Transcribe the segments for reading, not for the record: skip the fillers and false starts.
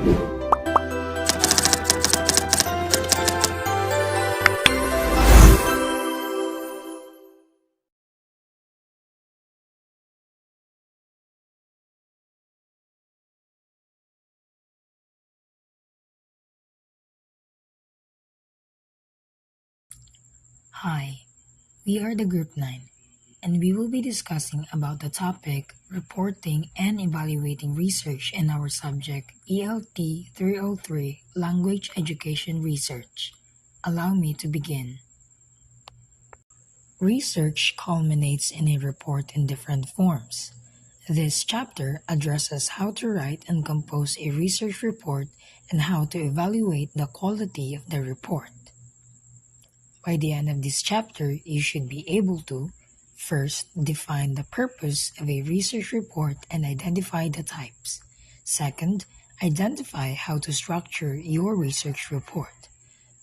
Hi, we are the Group 9, and we will be discussing about the topic reporting and evaluating research in our subject ELT 303 Language Education Research. Allow me to begin. Research culminates in a report in different forms. This chapter addresses how to write and compose a research report and how to evaluate the quality of the report. By the end of this chapter, you should be able to first define the purpose of a research report and identify the types. Second, identify how to structure your research report.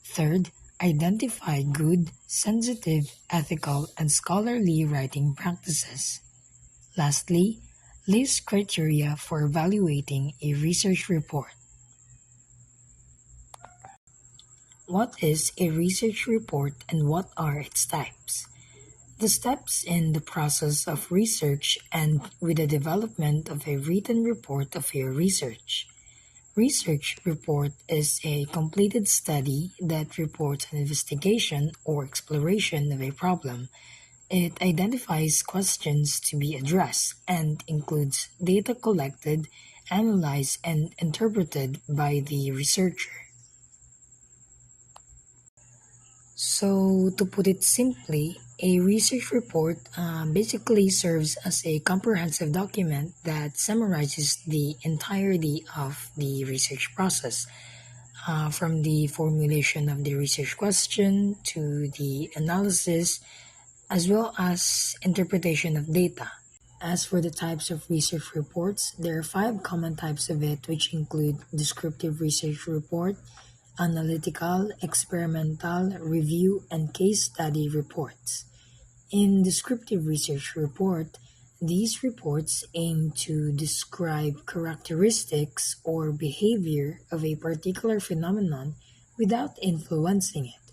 Third, identify good, sensitive, ethical, and scholarly writing practices. Lastly, list criteria for evaluating a research report. What is a research report and what are its types? The steps in the process of research end with the development of a written report of your research. Research report is a completed study that reports an investigation or exploration of a problem. It identifies questions to be addressed and includes data collected, analyzed, and interpreted by the researcher. So, to put it simply, a research report basically serves as a comprehensive document that summarizes the entirety of the research process, from the formulation of the research question to the analysis, as well as interpretation of data. As for the types of research reports, there are five common types of it, which include descriptive research report, analytical, experimental, review, and case study reports. In descriptive research report, these reports aim to describe characteristics or behavior of a particular phenomenon without influencing it.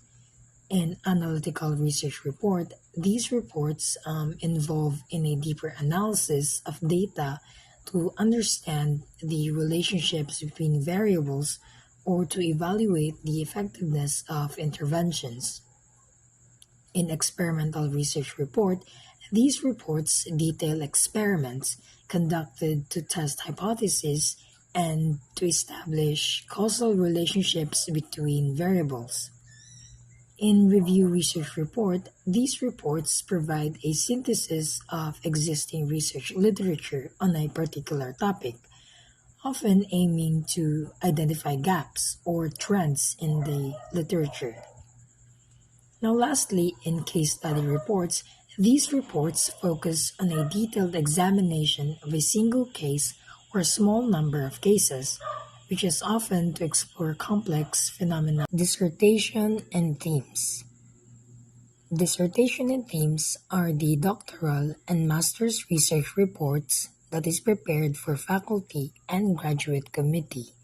In analytical research report, these reports involve in a deeper analysis of data to understand the relationships between variables or to evaluate the effectiveness of interventions. In experimental research report, these reports detail experiments conducted to test hypotheses and to establish causal relationships between variables. In review research report, these reports provide a synthesis of existing research literature on a particular topic, often aiming to identify gaps or trends in the literature. Now, lastly, in case study reports, these reports focus on a detailed examination of a single case or a small number of cases, which is often to explore complex phenomena. Dissertation and themes. Dissertation and themes are the doctoral and master's research reports that is prepared for faculty and graduate committee.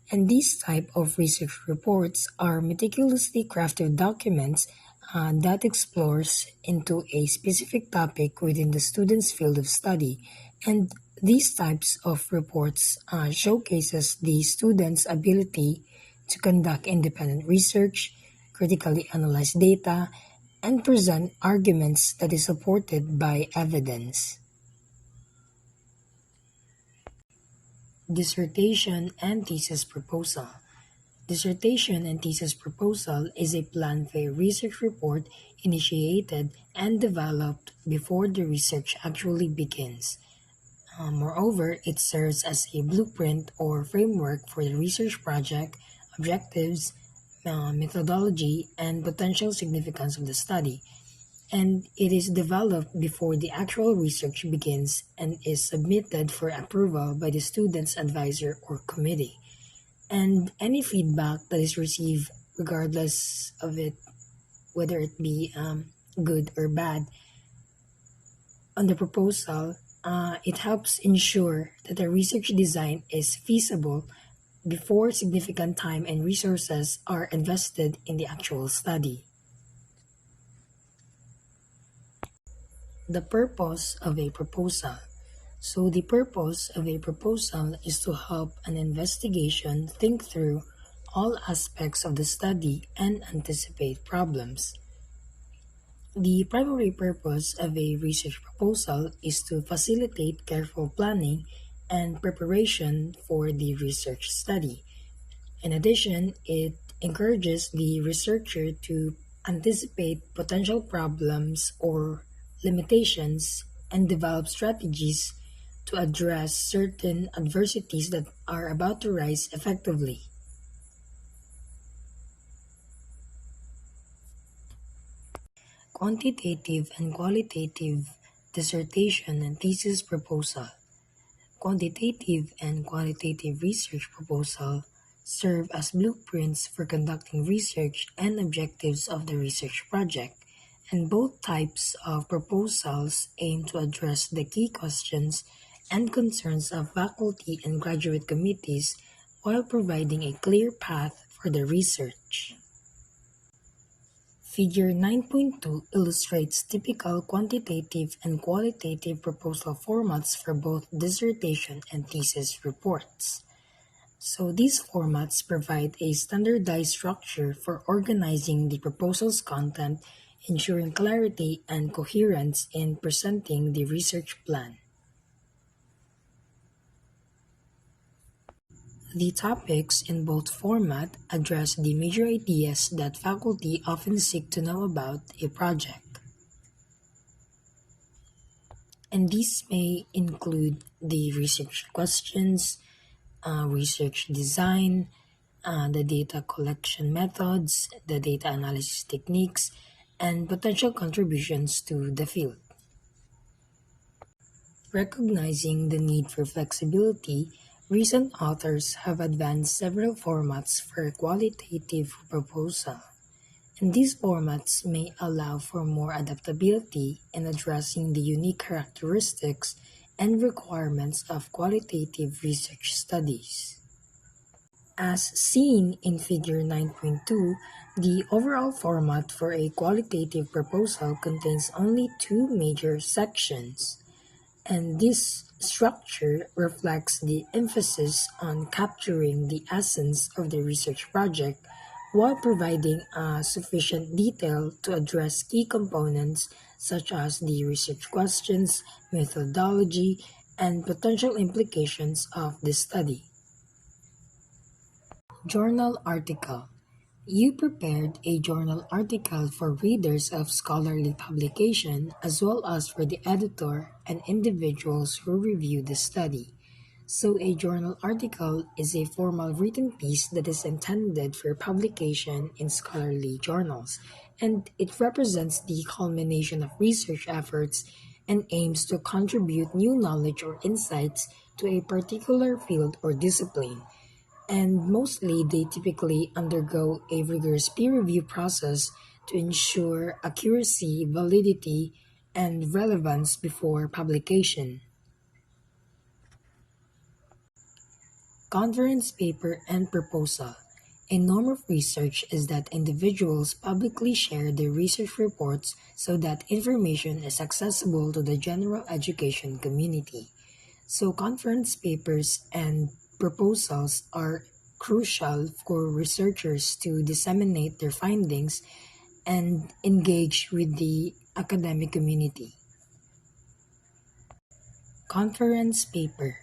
And these type of research reports are meticulously crafted documents that explores into a specific topic within the student's field of study. And these types of reports showcases the student's ability to conduct independent research, critically analyze data, and present arguments that is supported by evidence. Dissertation and thesis proposal. Dissertation and thesis proposal is a plan for a research report initiated and developed before the research actually begins. Moreover, it serves as a blueprint or framework for the research project, objectives, methodology, and potential significance of the study. And it is developed before the actual research begins and is submitted for approval by the student's advisor or committee. And any feedback that is received, regardless of it, whether it be good or bad, on the proposal, it helps ensure that the research design is feasible before significant time and resources are invested in the actual study. The purpose of a proposal. So, the purpose of a proposal is to help an investigation think through all aspects of the study and anticipate problems. The primary purpose of a research proposal is to facilitate careful planning and preparation for the research study. In addition, it encourages the researcher to anticipate potential problems or limitations and develop strategies to address certain adversities that are about to rise effectively. Quantitative and qualitative dissertation and thesis proposal. Quantitative and qualitative research proposal serve as blueprints for conducting research and objectives of the research project, and both types of proposals aim to address the key questions and concerns of faculty and graduate committees while providing a clear path for the research. Figure 9.2 illustrates typical quantitative and qualitative proposal formats for both dissertation and thesis reports. So these formats provide a standardized structure for organizing the proposal's content, ensuring clarity and coherence in presenting the research plan. The topics in both format address the major ideas that faculty often seek to know about a project. And these may include the research questions, research design, the data collection methods, the data analysis techniques, and potential contributions to the field. Recognizing the need for flexibility, recent authors have advanced several formats for a qualitative proposal, and these formats may allow for more adaptability in addressing the unique characteristics and requirements of qualitative research studies. As seen in Figure 9.2, the overall format for a qualitative proposal contains only two major sections, and this structure reflects the emphasis on capturing the essence of the research project while providing sufficient detail to address key components such as the research questions, methodology, and potential implications of the study. Journal article. You prepared a journal article for readers of scholarly publication as well as for the editor and individuals who review the study. So, a journal article is a formal written piece that is intended for publication in scholarly journals, and it represents the culmination of research efforts and aims to contribute new knowledge or insights to a particular field or discipline, and mostly they typically undergo a rigorous peer review process to ensure accuracy, validity, and relevance before publication. Conference paper and proposal. A norm of research is that individuals publicly share their research reports so that information is accessible to the general education community. So, conference papers and proposals are crucial for researchers to disseminate their findings and engage with the academic community. Conference paper.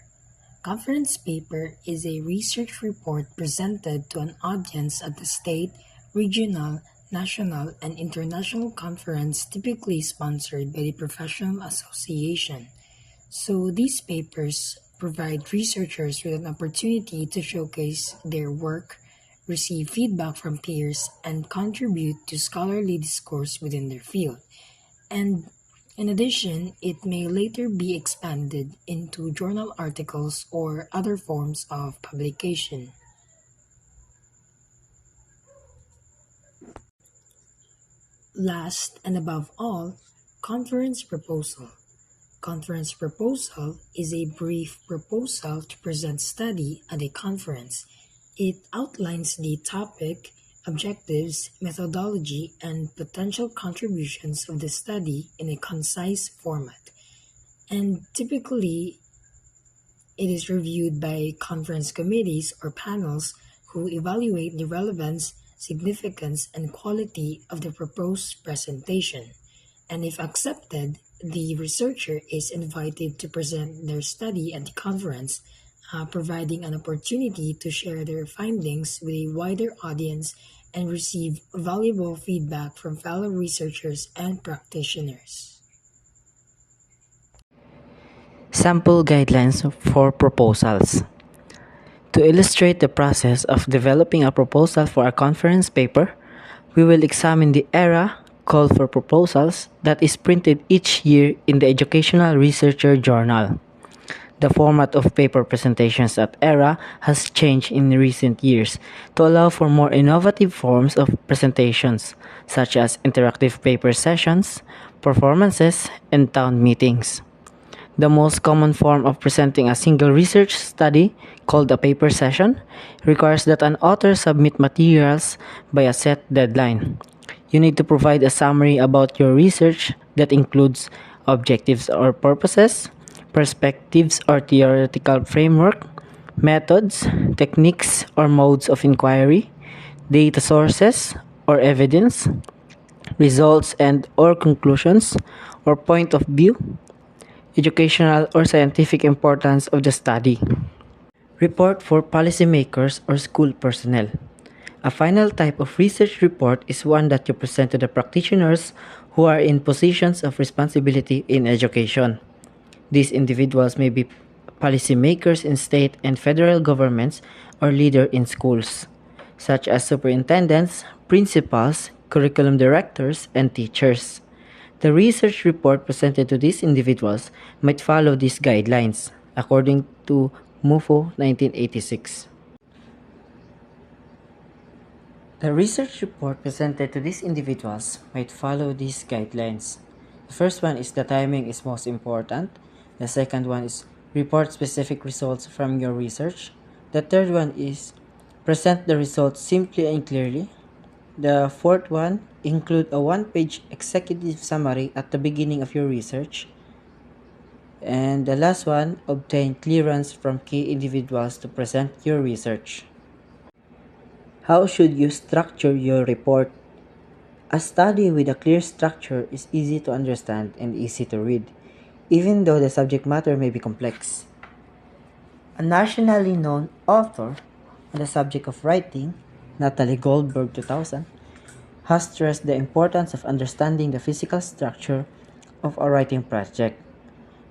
Conference paper is a research report presented to an audience at a state, regional, national, and international conference typically sponsored by the professional association. So these papers provide researchers with an opportunity to showcase their work, receive feedback from peers, and contribute to scholarly discourse within their field. And in addition, it may later be expanded into journal articles or other forms of publication. Last and above all, conference proposal. Conference proposal is a brief proposal to present study at a conference. It outlines the topic, objectives, methodology, and potential contributions of the study in a concise format. And typically, it is reviewed by conference committees or panels who evaluate the relevance, significance, and quality of the proposed presentation. And if accepted, the researcher is invited to present their study at the conference, providing an opportunity to share their findings with a wider audience and receive valuable feedback from fellow researchers and practitioners. Sample guidelines for proposals. To illustrate the process of developing a proposal for a conference paper, we will examine the ERA Call for Proposals that is printed each year in the Educational Researcher Journal. The format of paper presentations at ERA has changed in recent years to allow for more innovative forms of presentations, such as interactive paper sessions, performances, and town meetings. The most common form of presenting a single research study, called a paper session, requires that an author submit materials by a set deadline. You need to provide a summary about your research that includes objectives or purposes, perspectives or theoretical framework, methods, techniques or modes of inquiry, data sources or evidence, results and or conclusions, or point of view, educational or scientific importance of the study. Report for policymakers or school personnel. A final type of research report is one that you present to the practitioners who are in positions of responsibility in education. These individuals may be policymakers in state and federal governments or leaders in schools, such as superintendents, principals, curriculum directors, and teachers. The research report presented to these individuals might follow these guidelines, according to MUFO 1986. The research report presented to these individuals might follow these guidelines. The first one is the timing is most important. The second one is report specific results from your research. The third one is present the results simply and clearly. The fourth one, include a one-page executive summary at the beginning of your research. And the last one, obtain clearance from key individuals to present your research. How should you structure your report? A study with a clear structure is easy to understand and easy to read, even though the subject matter may be complex. A nationally known author on the subject of writing, Natalie Goldberg 2000, has stressed the importance of understanding the physical structure of a writing project.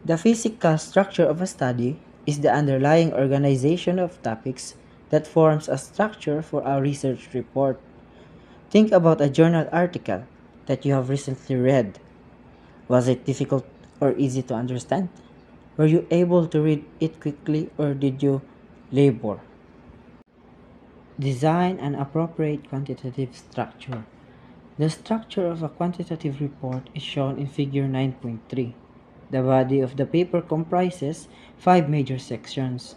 The physical structure of a study is the underlying organization of topics that forms a structure for a research report. Think about a journal article that you have recently read. Was it difficult or easy to understand? Were you able to read it quickly or did you labor? Design an appropriate quantitative structure. The structure of a quantitative report is shown in Figure 9.3. The body of the paper comprises 5 major sections.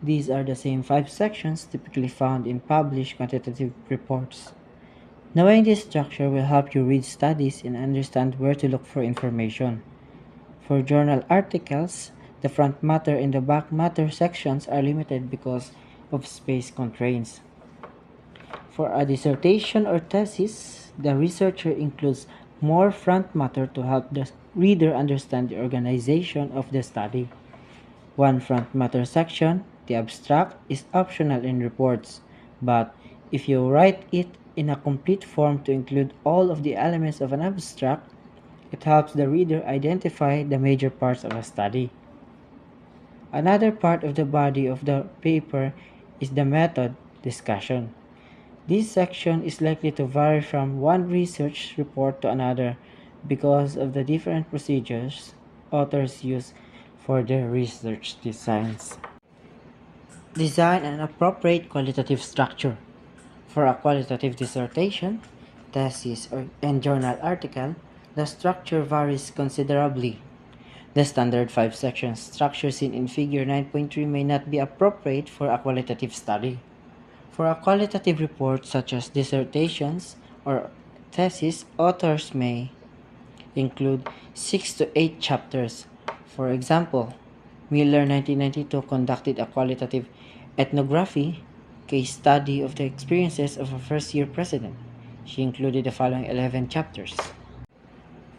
These are the same 5 sections typically found in published quantitative reports. Knowing this structure will help you read studies and understand where to look for information. For journal articles, the front matter and the back matter sections are limited because of space constraints. For a dissertation or thesis, the researcher includes more front matter to help the reader understand the organization of the study. One front matter section, the abstract, is optional in reports, but if you write it in a complete form to include all of the elements of an abstract, it helps the reader identify the major parts of a study. Another part of the body of the paper is the method discussion. This section is likely to vary from one research report to another because of the different procedures authors use for their research designs. Design an appropriate qualitative structure. For a qualitative dissertation, thesis, and journal article, the structure varies considerably. The standard 5-section structure seen in Figure 9.3 may not be appropriate for a qualitative study. For a qualitative report such as dissertations or thesis, authors may include 6 to 8 chapters. For example, Miller 1992 conducted a qualitative ethnography case study of the experiences of a first-year president. She included the following 11 chapters.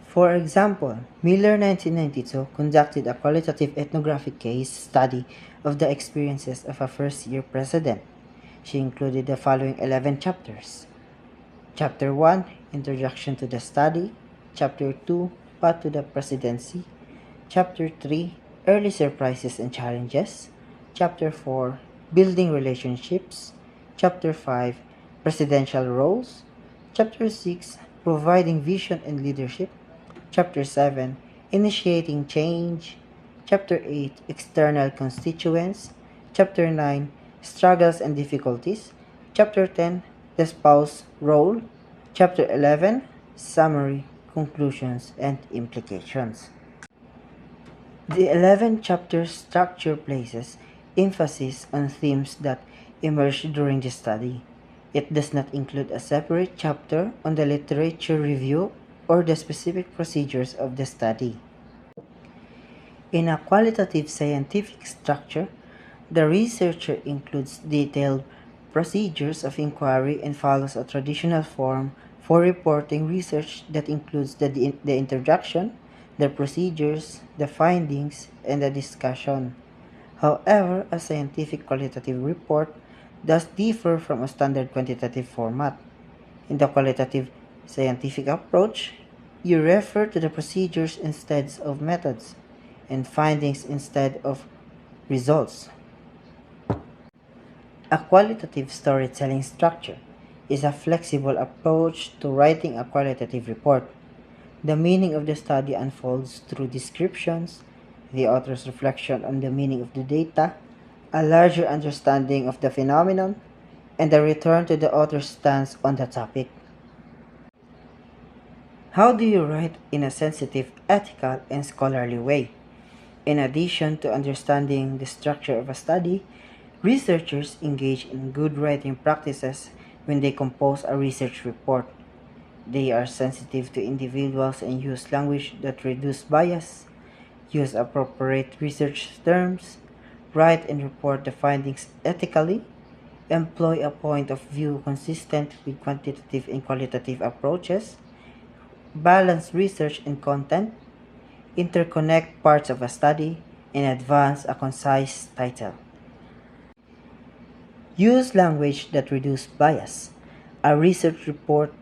For example, Miller 1992 conducted a qualitative ethnographic case study of the experiences of a first-year president. She included the following 11 chapters. Chapter 1, Introduction to the Study. Chapter 2, Path to the Presidency. Chapter 3, Early Surprises and Challenges. Chapter 4, Building Relationships. Chapter 5, Presidential Roles. Chapter 6, Providing Vision and Leadership. Chapter 7, Initiating Change. Chapter 8, External Constituents. Chapter 9, Struggles and Difficulties. Chapter 10, The Spouse Role. Chapter 11, Summary, Conclusions, and Implications. The 11 chapter structure places emphasis on themes that emerged during the study. It does not include a separate chapter on the literature review or the specific procedures of the study. In a qualitative scientific structure, the researcher includes detailed procedures of inquiry and follows a traditional form for reporting research that includes the introduction, the procedures, the findings, and the discussion. However, a scientific qualitative report does differ from a standard quantitative format. In the qualitative scientific approach, you refer to the procedures instead of methods, and findings instead of results. A qualitative storytelling structure is a flexible approach to writing a qualitative report. The meaning of the study unfolds through descriptions, the author's reflection on the meaning of the data, a larger understanding of the phenomenon, and a return to the author's stance on the topic. How do you write in a sensitive, ethical, and scholarly way? In addition to understanding the structure of a study, researchers engage in good writing practices when they compose a research report. They are sensitive to individuals and use language that reduce bias, use appropriate research terms, write and report the findings ethically, employ a point of view consistent with quantitative and qualitative approaches, balance research and content, interconnect parts of a study, and advance a concise title. Use language that reduces bias. A research report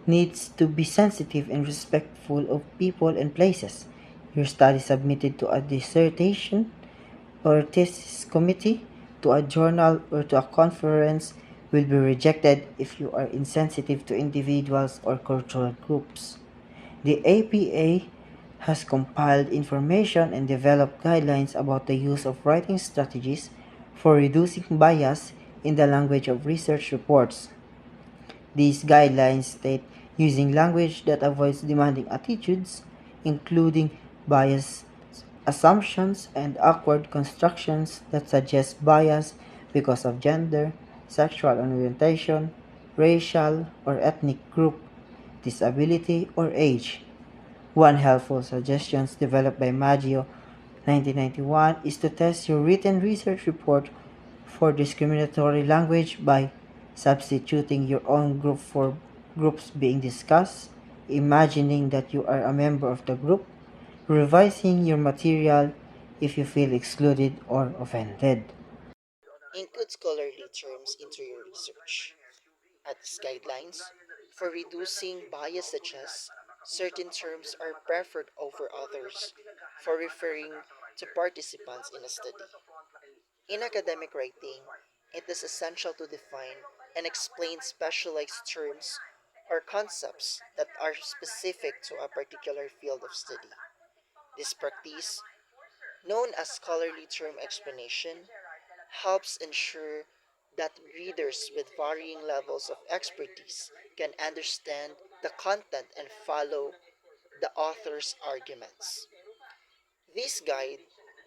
needs to be sensitive and respectful of people and places. Your study submitted to a dissertation or thesis committee, to a journal, or to a conference will be rejected if you are insensitive to individuals or cultural groups. The APA has compiled information and developed guidelines about the use of writing strategies for reducing bias in the language of research reports. These guidelines state using language that avoids demanding attitudes, including bias assumptions and awkward constructions that suggest bias because of gender, sexual orientation, racial or ethnic group, disability, or age. One helpful suggestion developed by Maggio 1991 is to test your written research report for discriminatory language by substituting your own group for groups being discussed, imagining that you are a member of the group, revising your material if you feel excluded or offended. Include scholarly terms into your research. As guidelines for reducing bias suggests certain terms are preferred over others for referring to participants in a study. In academic writing, it is essential to define and explain specialized terms or concepts that are specific to a particular field of study. This practice, known as scholarly term explanation, helps ensure that readers with varying levels of expertise can understand the content and follow the author's arguments. This guide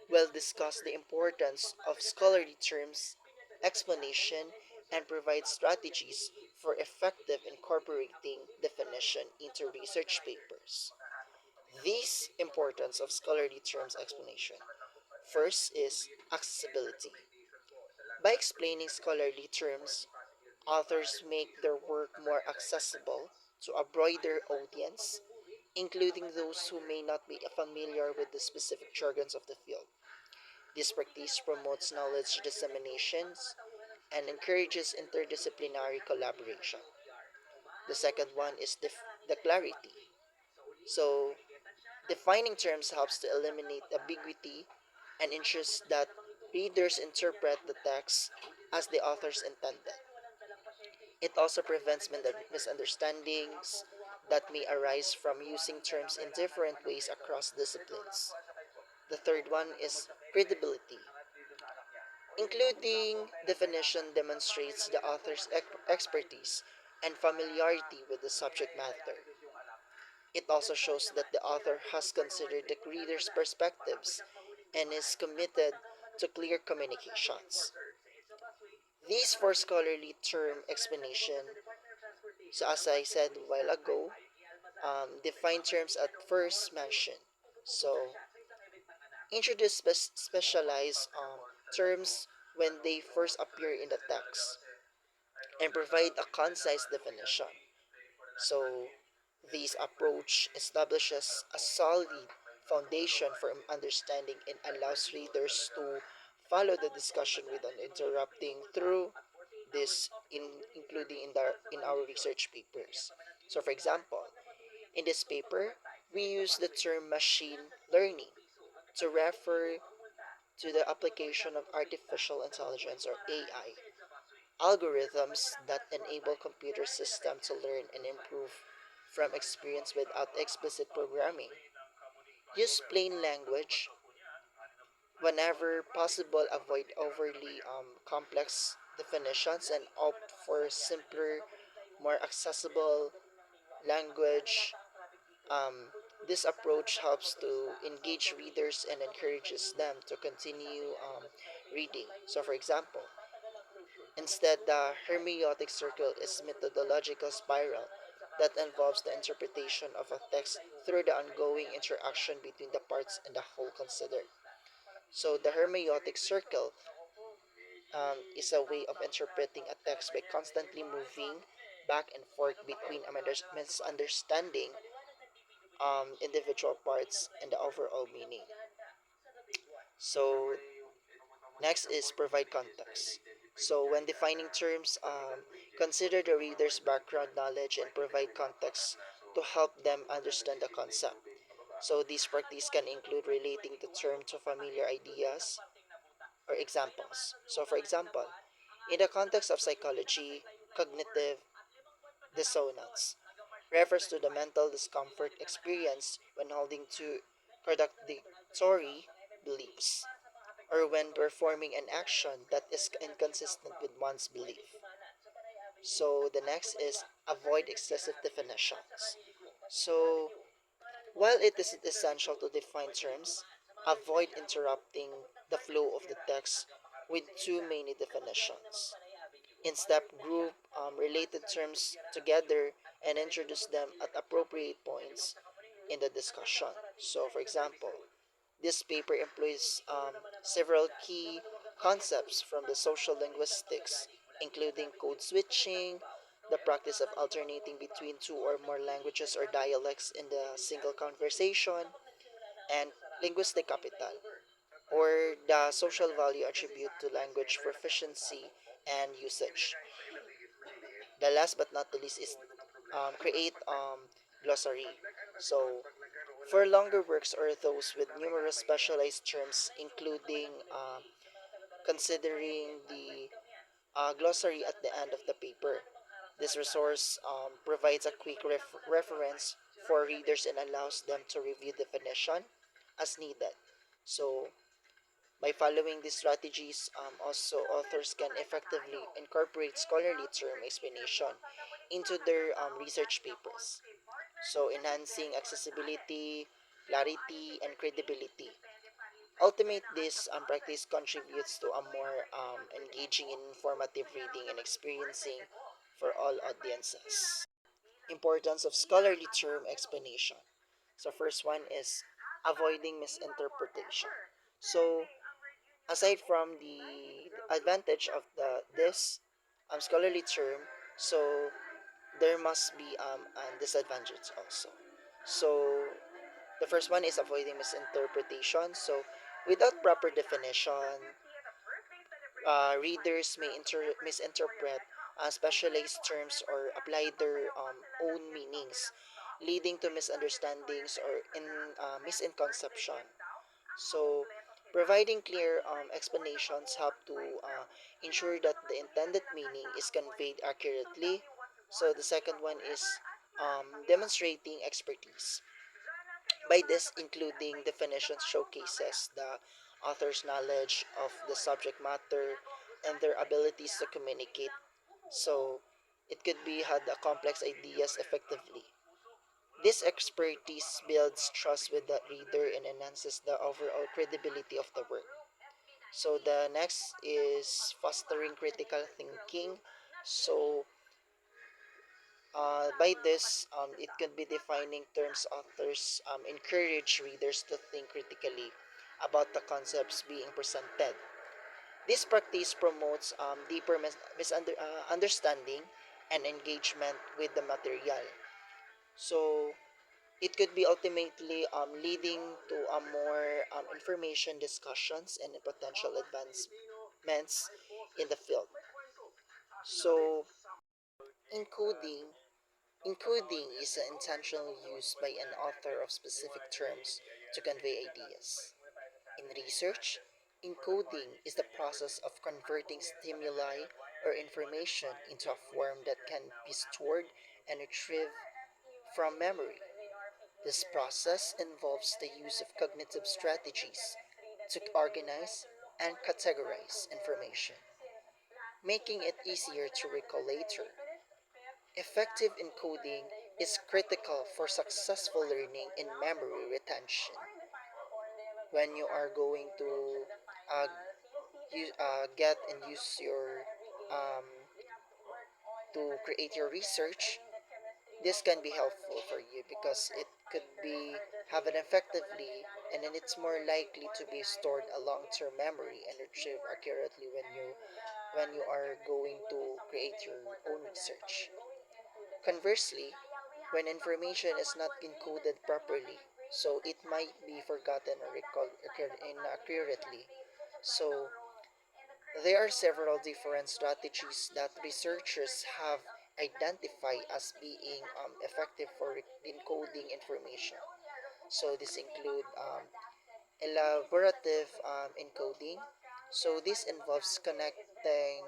will discuss the importance of scholarly terms, explanation, and provide strategies for effective incorporating definition into research papers. This importance of scholarly terms explanation. First is accessibility. By explaining scholarly terms, authors make their work more accessible to a broader audience, including those who may not be familiar with the specific jargons of the field. This practice promotes knowledge disseminations and encourages interdisciplinary collaboration. The second one is the clarity. So, defining terms helps to eliminate ambiguity and ensures that readers interpret the text as the authors intended. It also prevents misunderstandings that may arise from using terms in different ways across disciplines. The third one is credibility. Including definition demonstrates the author's expertise and familiarity with the subject matter. It also shows that the author has considered the reader's perspectives and is committed to clear communications. These four scholarly term explanation, so as I said a while ago, define terms at first mention. So introduce specialized terms when they first appear in the text and provide a concise definition. So this approach establishes a solid foundation for understanding and allows readers to follow the discussion without interrupting through this including in our research papers. So for example, in this paper, we use the term machine learning to refer to the application of artificial intelligence or AI algorithms that enable computer systems to learn and improve from experience without explicit programming. Use plain language whenever possible, avoid overly complex definitions, and opt for simpler, more accessible language. Um, this approach helps to engage readers and encourages them to continue reading. So, for example, instead, the hermeneutic circle is a methodological spiral that involves the interpretation of a text through the ongoing interaction between the parts and the whole considered. So, the hermeneutic circle is a way of interpreting a text by constantly moving back and forth between a misunderstanding individual parts and the overall meaning. So, next is provide context. So, when defining terms, consider the reader's background knowledge and provide context to help them understand the concept. So, these practice can include relating the term to familiar ideas or examples. So, for example, in the context of psychology, cognitive dissonance refers to the mental discomfort experienced when holding to contradictory beliefs or when performing an action that is inconsistent with one's belief. So the next is avoid excessive definitions. So while it is essential to define terms, avoid interrupting the flow of the text with too many definitions. Instead, group related terms together and introduce them at appropriate points in the discussion. So, for example, this paper employs several key concepts from the social linguistics, including code switching, the practice of alternating between two or more languages or dialects in the single conversation, and linguistic capital, or the social value attribute to language proficiency and usage. The last but not the least is create glossary. So for longer works or those with numerous specialized terms, including considering the glossary at the end of the paper. This resource provides a quick reference for readers and allows them to review definition as needed. So, by following these strategies, also authors can effectively incorporate scholarly term explanation into their research papers. So, enhancing accessibility, clarity, and credibility. Ultimate, this practice contributes to a more engaging and informative reading and experiencing for all audiences. Importance of scholarly term explanation. So first one is avoiding misinterpretation. So aside from the advantage of this scholarly term, so there must be a disadvantage also. So the first one is avoiding misinterpretation. So without proper definition, readers may misinterpret specialized terms or apply their own meanings, leading to misunderstandings or misconception. So, providing clear explanations help to ensure that the intended meaning is conveyed accurately. So, the second one is demonstrating expertise. By this, including definitions showcases the author's knowledge of the subject matter and their abilities to communicate. So, it could be had a complex ideas effectively. This expertise builds trust with the reader and enhances the overall credibility of the work. So the next is fostering critical thinking. So by this, it could be defining terms authors encourage readers to think critically about the concepts being presented. This practice promotes deeper understanding and engagement with the material. So it could be ultimately leading to a more information discussions and potential advancements in the field. So encoding encoding is an intentional use by an author of specific terms to convey ideas. In research, encoding is the process of converting stimuli or information into a form that can be stored and retrieved from memory. This process involves the use of cognitive strategies to organize and categorize information, making it easier to recall later. Effective encoding is critical for successful learning and memory retention. When you are going to uh, get and use your um, to create your research, this can be helpful for you because it could be have an effectively and then it's more likely to be stored a long-term memory and retrieved accurately when you are going to create your own research. Conversely, when information is not encoded properly, so it might be forgotten or recalled inaccurately. So there are several different strategies that researchers have identified as being effective for encoding information. So this include elaborative encoding. So this involves connecting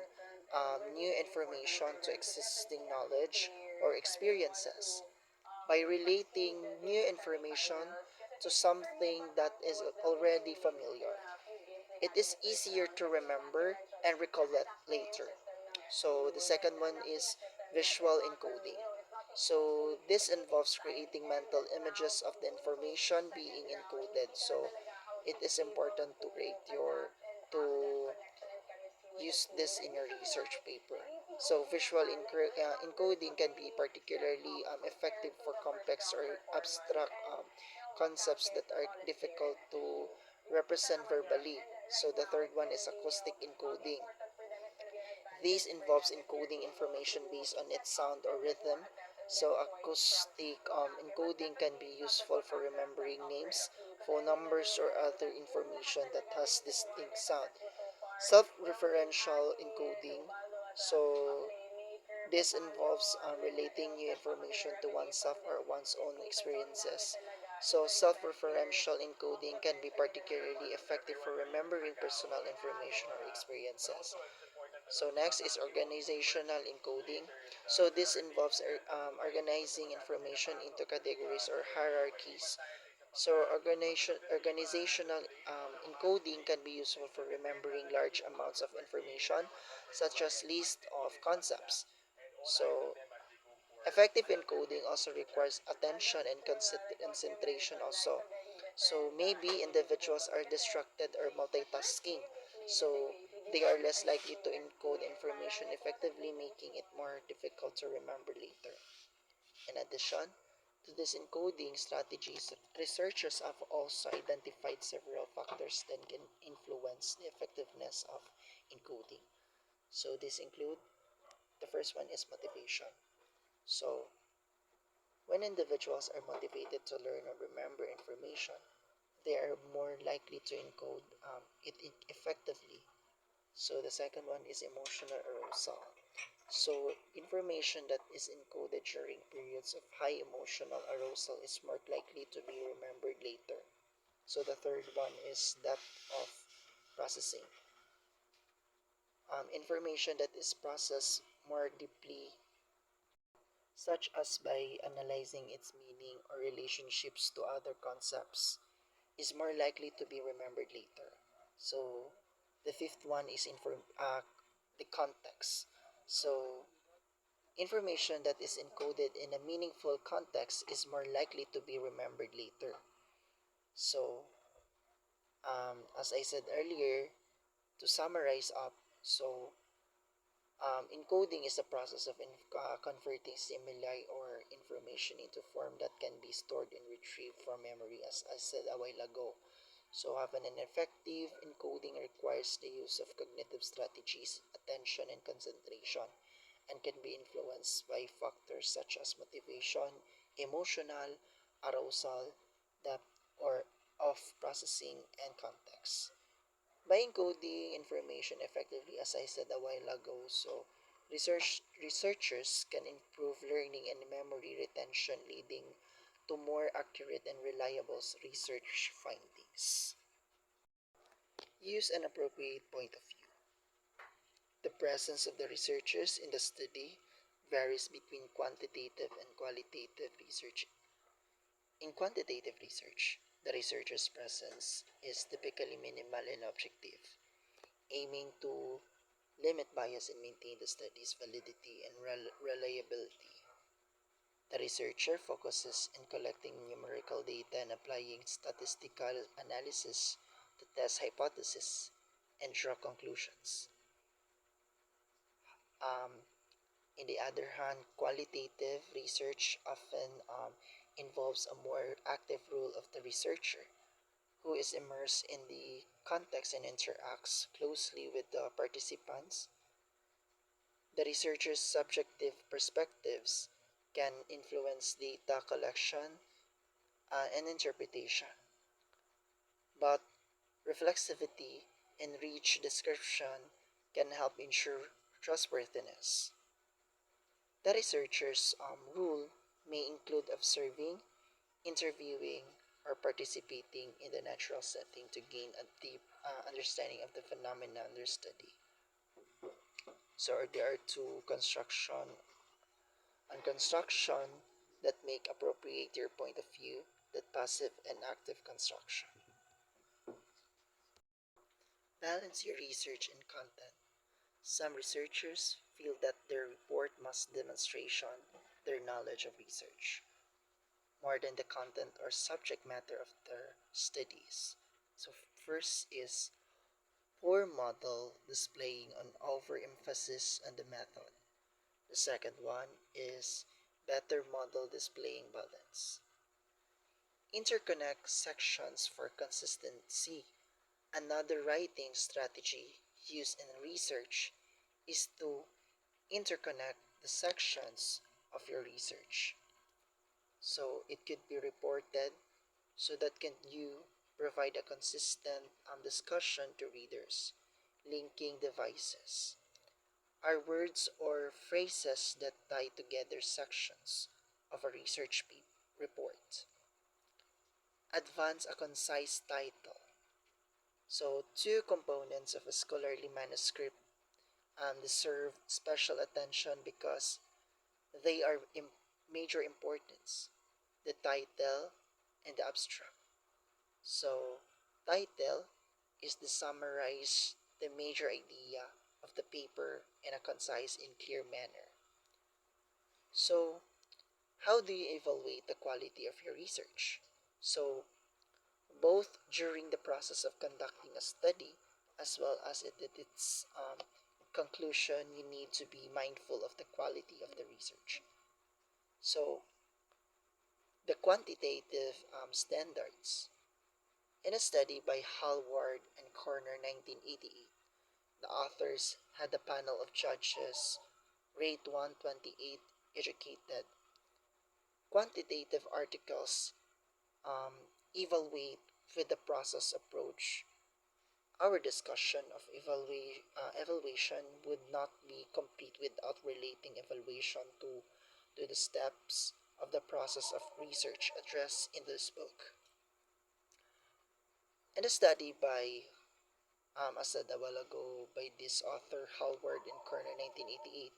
new information to existing knowledge or experiences by relating new information to something that is already familiar. It is easier to remember and recall it later. So the second one is visual encoding. So this involves creating mental images of the information being encoded. So it is important to create your to use this in your research paper. So visual encoding can be particularly effective for complex or abstract concepts that are difficult to represent verbally. So the third one is acoustic encoding. This involves encoding information based on its sound or rhythm. So acoustic encoding can be useful for remembering names, phone numbers, or other information that has distinct sound. Self-referential encoding. So this involves relating new information to oneself or one's own experiences. So self-referential encoding can be particularly effective for remembering personal information or experiences. So next is organizational encoding. So this involves organizing information into categories or hierarchies. So organizational encoding can be useful for remembering large amounts of information, such as list of concepts. So effective encoding also requires attention and concentration also. So maybe individuals are distracted or multitasking. So they are less likely to encode information effectively, making it more difficult to remember later. In addition to these encoding strategies, researchers have also identified several factors that can influence the effectiveness of encoding. So these include, the first one is motivation. So when individuals are motivated to learn or remember information, they are more likely to encode it effectively. So the second one is emotional arousal. So information that is encoded during periods of high emotional arousal is more likely to be remembered later. So the third one is depth of processing. Information that is processed more deeply, such as by analyzing its meaning or relationships to other concepts, is more likely to be remembered later. So the fifth one is the context. So information that is encoded in a meaningful context is more likely to be remembered later. So as I said earlier, to summarize up, so encoding is the process of converting stimuli or information into form that can be stored and retrieved from memory, as I said a while ago. So having an effective encoding requires the use of cognitive strategies, attention, and concentration, and can be influenced by factors such as motivation, emotional, arousal, depth or of processing, and context. By encoding information effectively, as I said a while ago, so researchers can improve learning and memory retention, leading to more accurate and reliable research findings. Use an appropriate point of view. The presence of the researchers in the study varies between quantitative and qualitative research. In quantitative research, the researcher's presence is typically minimal and objective, aiming to limit bias and maintain the study's validity and reliability. The researcher focuses on collecting numerical data and applying statistical analysis to test hypotheses and draw conclusions. Um, in the other hand, qualitative research often involves a more active role of the researcher, who is immersed in the context and interacts closely with the participants. The researcher's subjective perspectives can influence data collection and interpretation, but reflexivity and rich description can help ensure trustworthiness. The researcher's role may include observing, interviewing, or participating in the natural setting to gain a deep understanding of the phenomena under study. So there are two construction that make appropriate your point of view, that passive and active construction. Balance your research and content. Some researchers feel that their report must demonstration their knowledge of research more than the content or subject matter of their studies. So first is poor model displaying an overemphasis on the method. The second one is better model displaying balance. Interconnect sections for consistency. Another writing strategy used in research is to interconnect the sections of your research. So it could be reported so that can you provide a consistent discussion to readers. Linking devices are words or phrases that tie together sections of a research report. Advance a concise title. So, two components of a scholarly manuscript deserve special attention because they are major importance: the title and the abstract. So, title is to summarize the major idea of the paper in a concise and clear manner. So, how do you evaluate the quality of your research? So, both during the process of conducting a study as well as at its conclusion. You need to be mindful of the quality of the research. So, the quantitative standards. In a study by Hallward and Corner 1988, the authors had a panel of judges rate 128 educated. Quantitative articles um, evaluate with the process approach. Our discussion of evaluation would not be complete without relating evaluation to the steps of the process of research addressed in this book. In a study by, as said a while ago, by this author, Hallward and Kerner, 1988,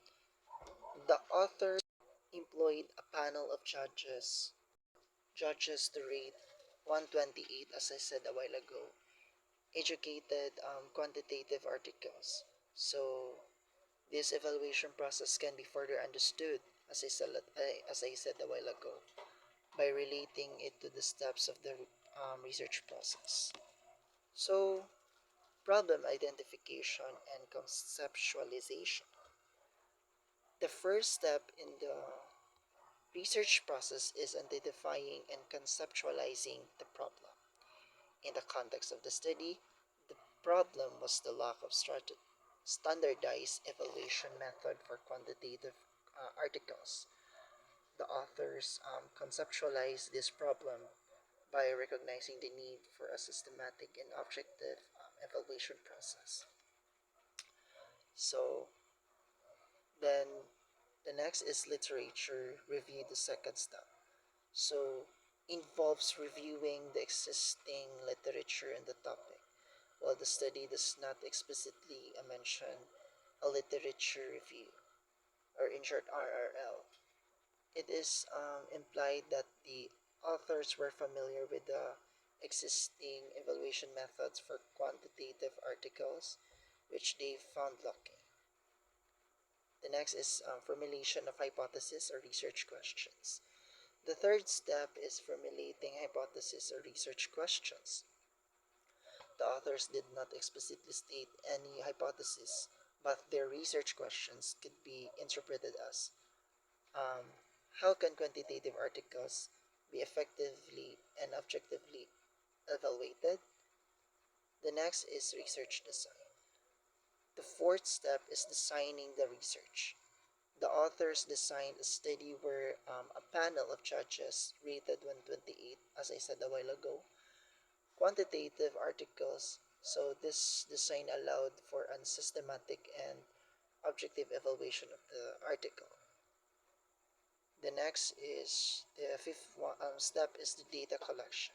the author employed a panel of judges to rate 128, as I said a while ago, educated quantitative articles. So this evaluation process can be further understood, as I said a while ago, by relating it to the steps of the research process. So, problem identification and conceptualization. The first step in the research process is identifying and conceptualizing the problem. In the context of the study, the problem was the lack of standardized evaluation method for quantitative articles. The authors conceptualized this problem by recognizing the need for a systematic and objective evaluation process. So then the next is literature review, the second step. So involves reviewing the existing literature in the topic. While the study does not explicitly mention a literature review, or in short RRL, it is implied that the authors were familiar with the existing evaluation methods for quantitative articles, which they found lacking. The next is formulation of hypothesis or research questions. The third step is formulating hypothesis or research questions. The authors did not explicitly state any hypothesis, but their research questions could be interpreted as um, how can quantitative articles be effectively and objectively evaluated? The next is research design. The fourth step is designing the research. The authors designed a study where a panel of judges rated 128, as I said a while ago, quantitative articles. So this design allowed for unsystematic and objective evaluation of the article. The next is the fifth step is the data collection.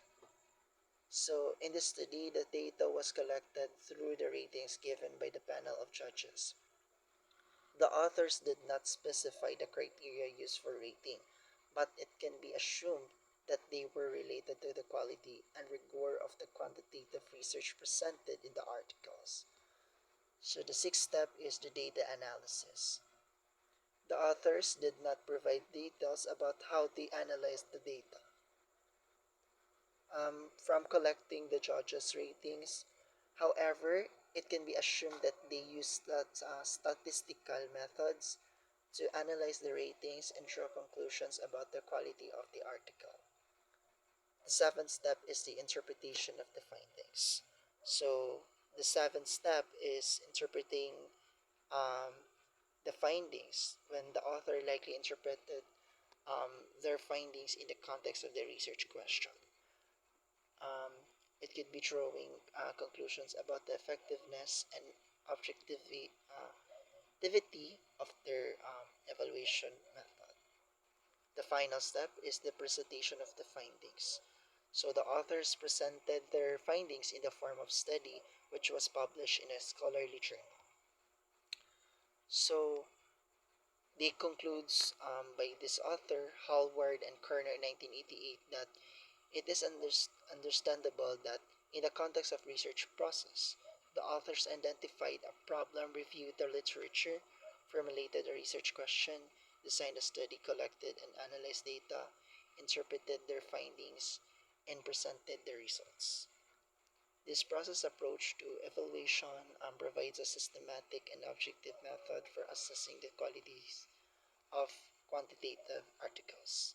So in this study, the data was collected through the ratings given by the panel of judges. The authors did not specify the criteria used for rating, but it can be assumed that they were related to the quality and rigor of the quantitative research presented in the articles. So the sixth step is the data analysis. The authors did not provide details about how they analyzed the data. From collecting the judges' ratings, however, it can be assumed that they used statistical methods to analyze the ratings and draw conclusions about the quality of the article. The seventh step is the interpretation of the findings. So, the seventh step is interpreting um, the findings when the author likely interpreted their findings in the context of the research question. Um, it could be drawing conclusions about the effectiveness and objectivity of their evaluation method. The final step is the presentation of the findings. So the authors presented their findings in the form of study, which was published in a scholarly journal. So they concludes by this author, Hallward and Kerner, 1988, that it is understandable that in the context of research process, the authors identified a problem, reviewed the literature, formulated a research question, designed a study, collected and analyzed data, interpreted their findings, and presented the results. This process approach to evaluation provides a systematic and objective method for assessing the qualities of quantitative articles.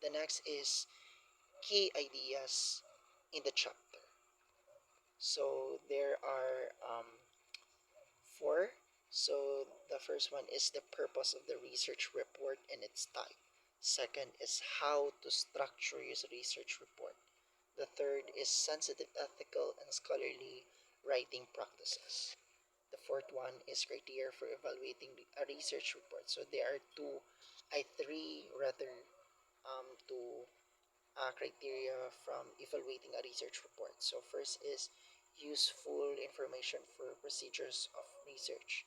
The next is key ideas in the chapter. So there are four. So the first one is the purpose of the research report and its type. Second is how to structure your research report. The third is sensitive ethical and scholarly writing practices. The fourth one is criteria for evaluating a research report. So there are three rather, two criteria from evaluating a research report. So first is useful information for procedures of research.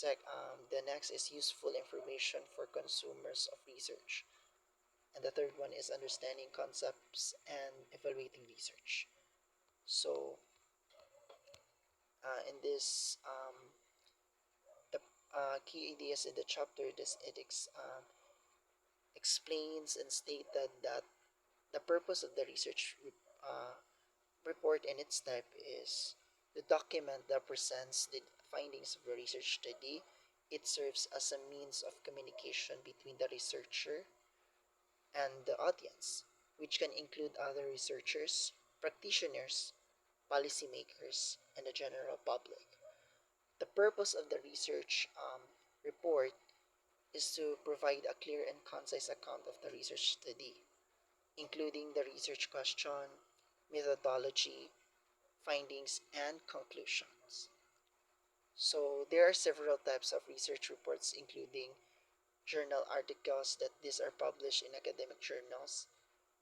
The next is useful information for consumers of research. And the third one is understanding concepts and evaluating research. So in this the key ideas in the chapter, explains and stated that the purpose of the research uh, report and its type is the document that presents the findings of the research study. It serves as a means of communication between the researcher and the audience, which can include other researchers, practitioners, policymakers, and the general public. The purpose of the research report is to provide a clear and concise account of the research study, including the research question, methodology, findings, and conclusions. So there are several types of research reports, including journal articles that these are published in academic journals,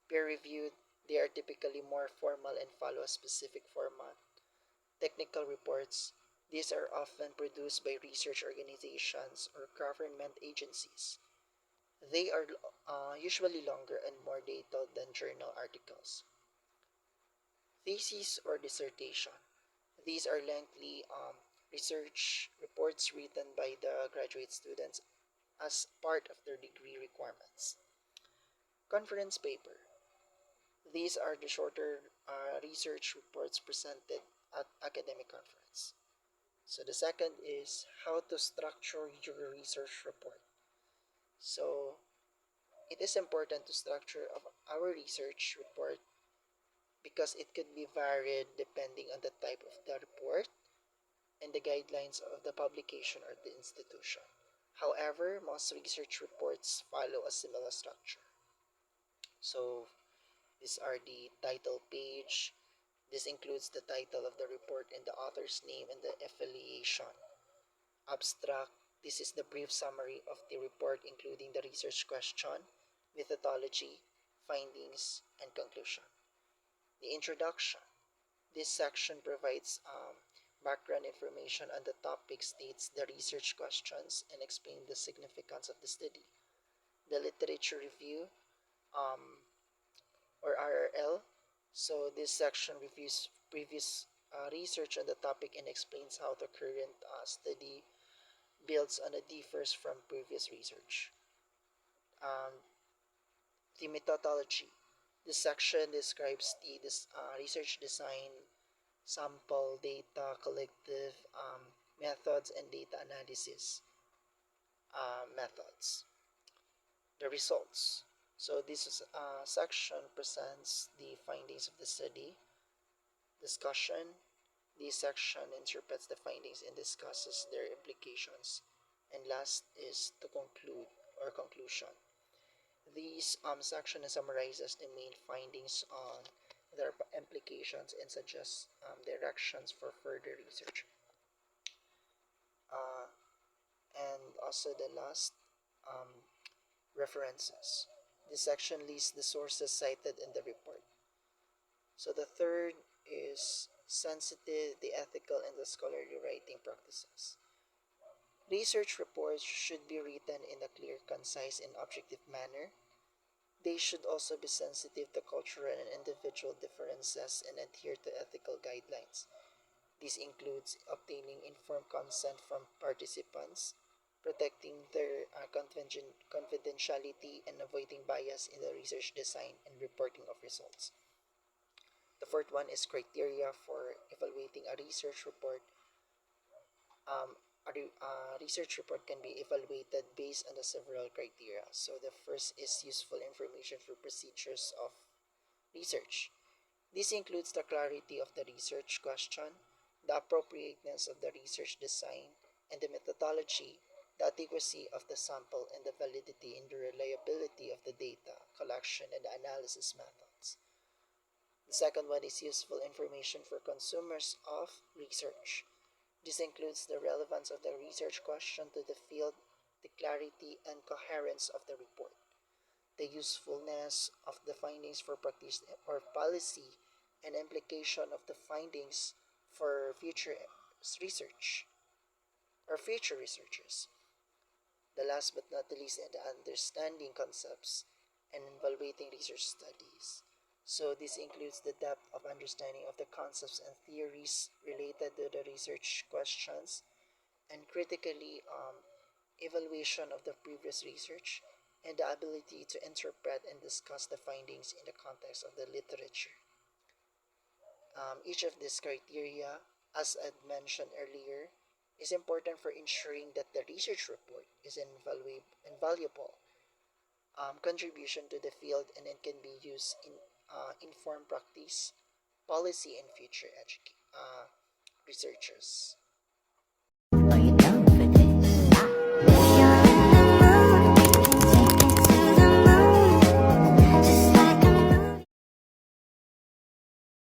peer reviewed, they are typically more formal and follow a specific format. Technical reports, these are often produced by research organizations or government agencies. They are usually longer and more detailed than journal articles. Thesis or dissertation, these are lengthy research reports written by the graduate students as part of their degree requirements. Conference paper, these are the shorter research reports presented at academic conference. So the second is how to structure your research report. So it is important to structure of our research report because it could be varied depending on the type of the report and the guidelines of the publication or the institution. However, most research reports follow a similar structure. So these are the title page. This includes the title of the report and the author's name and the affiliation. Abstract. This is the brief summary of the report, including the research question, methodology, findings, and conclusion. The introduction. This section provides background information on the topic, states the research questions, and explains the significance of the study. The literature review, um, or RRL. So this section reviews previous research on the topic and explains how the current study builds on and differs from previous research. Um, the methodology. This section describes the research design, sample data, collective methods, and data analysis methods. The results. So this section presents the findings of the study. Discussion. This section interprets the findings and discusses their implications. And last is to conclude or conclusion. This section summarizes the main findings on their implications and suggests directions for further research. Uh, and also the last, um, references. This section lists the sources cited in the report. So the third is sensitive, the ethical, and the scholarly writing practices. Research reports should be written in a clear, concise, and objective manner. They should also be sensitive to cultural and individual differences and adhere to ethical guidelines. This includes obtaining informed consent from participants, protecting their confidentiality and avoiding bias in the research design and reporting of results. The fourth one is criteria for evaluating a research report. A research report can be evaluated based on the several criteria. So the first is useful information for procedures of research. This includes the clarity of the research question, the appropriateness of the research design, and the methodology, the adequacy of the sample, and the validity and the reliability of the data collection and the analysis methods. The second one is useful information for consumers of research. This includes the relevance of the research question to the field, the clarity and coherence of the report, the usefulness of the findings for practice or policy, and implication of the findings for future research or future researchers. The last but not the least, the understanding concepts and evaluating research studies. So this includes the depth of understanding of the concepts and theories related to the research questions, and critically evaluation of the previous research, and the ability to interpret and discuss the findings in the context of the literature. Each of these criteria, as I mentioned earlier, is important for ensuring that the research report is an invaluable contribution to the field, and it can be used in informed practice, policy, and future researchers.